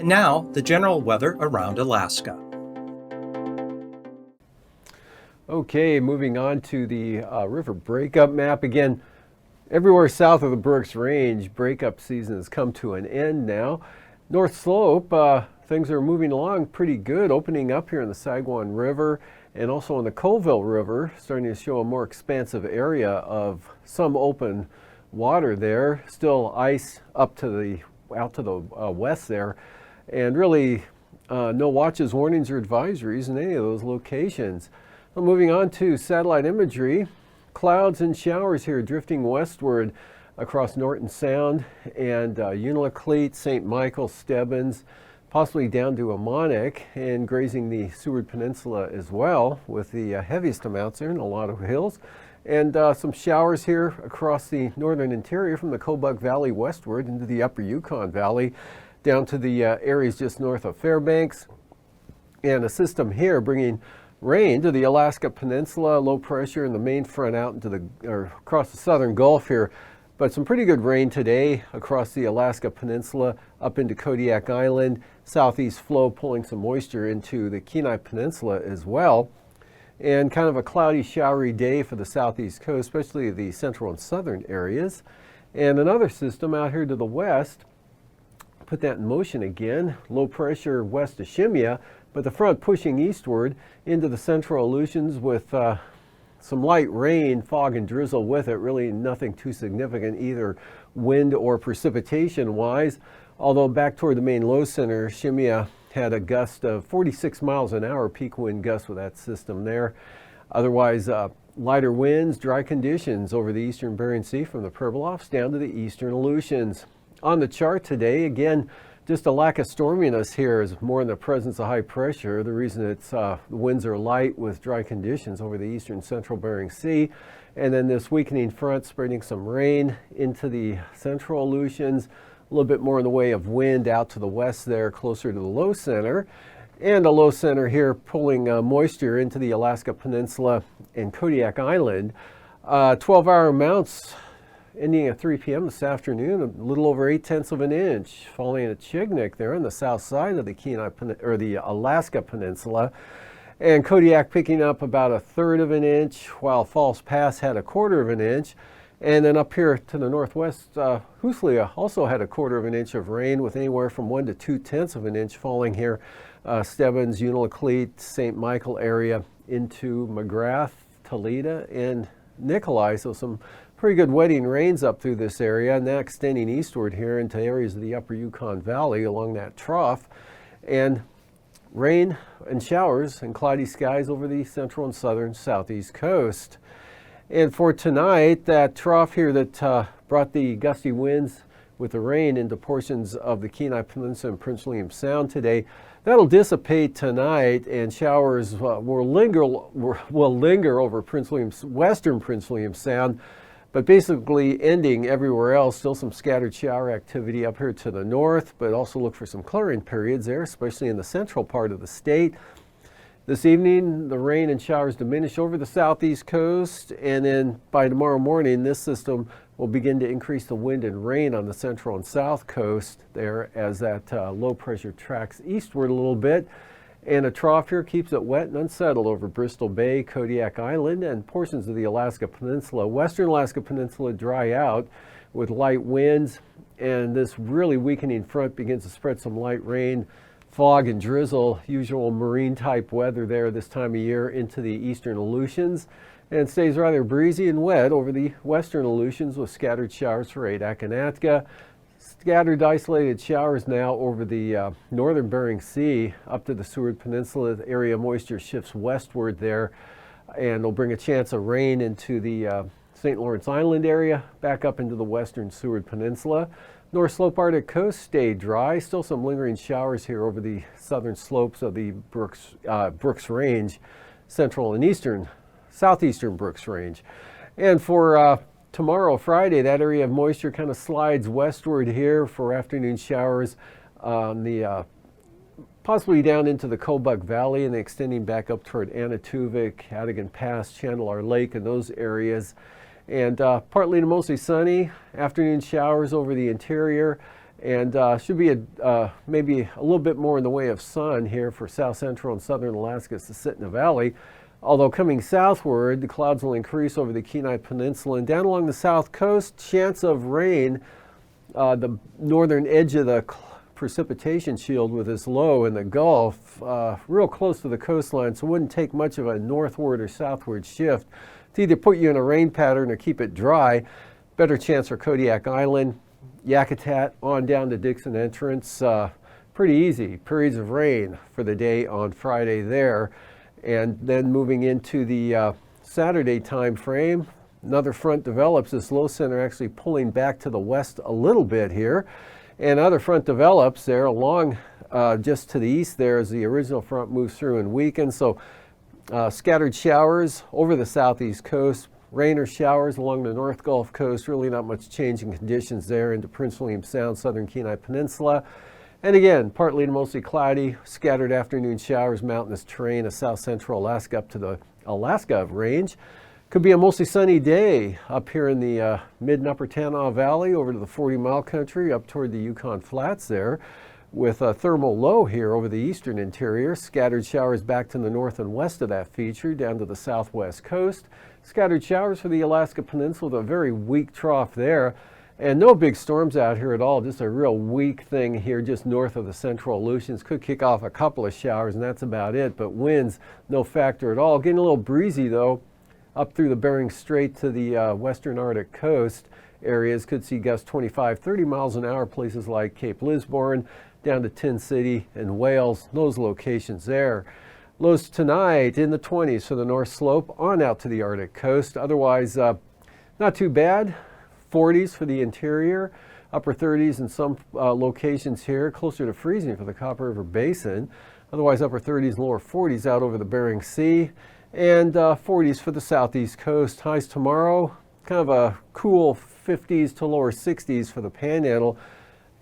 And now, the general weather around Alaska. Okay, moving on to the river breakup map. Again, everywhere south of the Brooks Range, breakup season has come to an end now. North Slope, things are moving along pretty good, opening up here in the Sagwan River and also on the Colville River, starting to show a more expansive area of some open water there. Still ice up to out to the west there, and really no watches, warnings, or advisories in any of those locations. Well, moving on to satellite imagery, clouds and showers here drifting westward across Norton Sound and Unalakleet, St. Michael, Stebbins, possibly down to Ammonich and grazing the Seward Peninsula as well, with the heaviest amounts there in a lot of hills. And some showers here across the northern interior from the Kobuk Valley westward into the upper Yukon Valley down to the areas just north of Fairbanks. And a system here bringing rain to the Alaska Peninsula, low pressure in the main front out into across the southern Gulf here. But some pretty good rain today across the Alaska Peninsula up into Kodiak Island. Southeast flow pulling some moisture into the Kenai Peninsula as well. And kind of a cloudy, showery day for the southeast coast, especially the central and southern areas. And another system out here to the west, put that in motion again. Low pressure west of Shimia, but the front pushing eastward into the central Aleutians with some light rain, fog, and drizzle with it. Really nothing too significant either wind or precipitation wise. Although back toward the main low center, Shimia had a gust of 46 miles an hour peak wind gust with that system there. Otherwise, lighter winds, dry conditions over the eastern Bering Sea from the Pribilofs down to the eastern Aleutians. On the chart today, again, just a lack of storminess here is more in the presence of high pressure. The reason it's the winds are light with dry conditions over the eastern central Bering Sea. And then this weakening front spreading some rain into the central Aleutians. A little bit more in the way of wind out to the west there, closer to the low center. And a low center here pulling moisture into the Alaska Peninsula and Kodiak Island. 12-hour amounts ending at 3 p.m. this afternoon, a little over 8/10 of an inch, falling at Chignik there on the south side of the Alaska Peninsula. And Kodiak picking up about 1/3 of an inch, while False Pass had 1/4 of an inch. And then up here to the northwest, Haisley also had 1/4 of an inch of rain, with anywhere from 1 to 2/10 of an inch falling here. Stebbins, Unalakleet, St. Michael area into McGrath, Toledo, and Nikolai. So some pretty good wetting rains up through this area, and that extending eastward here into areas of the upper Yukon Valley along that trough. And rain and showers and cloudy skies over the central and southern southeast coast. And for tonight, that trough here that brought the gusty winds with the rain into portions of the Kenai Peninsula and Prince William Sound today, that'll dissipate tonight, and showers will linger over western Prince William Sound, but basically ending everywhere else. Still some scattered shower activity up here to the north, but also look for some clearing periods there, especially in the central part of the state. This evening, the rain and showers diminish over the southeast coast, and then by tomorrow morning, this system will begin to increase the wind and rain on the central and south coast there as that low pressure tracks eastward a little bit. And a trough here keeps it wet and unsettled over Bristol Bay, Kodiak Island, and portions of the Alaska Peninsula. Western Alaska Peninsula dry out with light winds, and this really weakening front begins to spread some light rain, fog, and drizzle, usual marine type weather there this time of year into the eastern Aleutians, and stays rather breezy and wet over the western Aleutians with scattered showers for Adak and Atka. Scattered isolated showers now over the northern Bering Sea up to the Seward Peninsula. The area moisture shifts westward there, and will bring a chance of rain into the St. Lawrence Island area, back up into the western Seward Peninsula. North Slope Arctic coast stayed dry. Still some lingering showers here over the southern slopes of the Brooks Range, central and southeastern Brooks Range. And for tomorrow, Friday, that area of moisture kind of slides westward here for afternoon showers on the possibly down into the Kobuk Valley and extending back up toward Anatuvik, Adigan Pass, Chandelar Lake, and those areas. And partly to mostly sunny, afternoon showers over the interior, And should be maybe a little bit more in the way of sun here for south central and southern Alaska. It's the Sitna Valley. Although coming southward, the clouds will increase over the Kenai Peninsula and down along the south coast. Chance of rain, the northern edge of the precipitation shield with this low in the Gulf, real close to the coastline, so it wouldn't take much of a northward or southward shift to either put you in a rain pattern or keep it dry. Better chance for Kodiak Island, Yakutat on down to Dixon Entrance. Pretty easy periods of rain for the day on Friday there. And then moving into the Saturday time frame, another front develops. This low center actually pulling back to the west a little bit here. And another front develops there along just to the east there as the original front moves through and weakens. So scattered showers over the southeast coast, rain or showers along the North Gulf Coast. Really not much change in conditions there into Prince William Sound, southern Kenai Peninsula. And again, partly to mostly cloudy, scattered afternoon showers, mountainous terrain of south central Alaska up to the Alaska range. Could be a mostly sunny day up here in the mid and upper Tanana Valley over to the 40-mile country up toward the Yukon Flats there, with a thermal low here over the eastern interior. Scattered showers back to the north and west of that feature down to the southwest coast. Scattered showers for the Alaska Peninsula, a very weak trough there. And no big storms out here at all, just a real weak thing here just north of the central Aleutians. Could kick off a couple of showers and that's about it, but winds no factor at all. Getting a little breezy though up through the Bering Strait to the western Arctic coast areas. Could see gusts 25-30 miles an hour, places like Cape Lisburne down to Tin City and Wales, those locations there. Lows tonight in the 20s for the North Slope on out to the Arctic coast. Otherwise not too bad. 40s for the interior, upper 30s in some locations here, closer to freezing for the Copper River Basin. Otherwise, upper 30s, lower 40s out over the Bering Sea, and 40s for the southeast coast. Highs tomorrow, kind of a cool 50s to lower 60s for the Panhandle.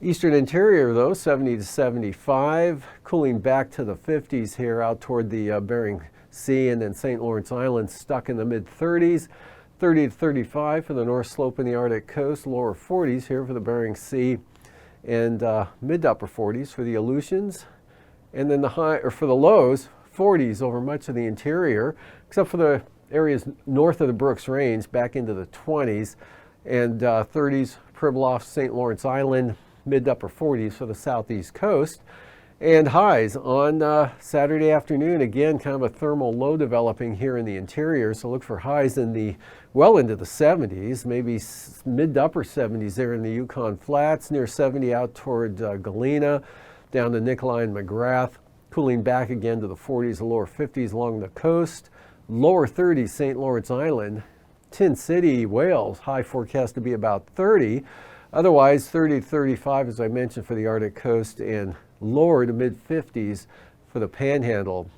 Eastern interior, though, 70 to 75, cooling back to the 50s here out toward the Bering Sea, and then St. Lawrence Island stuck in the mid-30s. 30 to 35 for the North Slope and the Arctic coast, lower 40s here for the Bering Sea, and mid to upper 40s for the Aleutians. And then the high, or for the lows, 40s over much of the interior, except for the areas north of the Brooks Range, back into the 20s, and 30s, Pribilof, St. Lawrence Island, mid to upper 40s for the southeast coast. And highs on Saturday afternoon, again, kind of a thermal low developing here in the interior. So look for highs in the well into the 70s, maybe mid to upper 70s there in the Yukon Flats, near 70 out toward Galena, down to Nikolai and McGrath, cooling back again to the 40s, the lower 50s along the coast, lower 30s St. Lawrence Island, Tin City, Wales, high forecast to be about 30. Otherwise, 30 to 35, as I mentioned, for the Arctic coast, and lower to mid 50s for the Panhandle.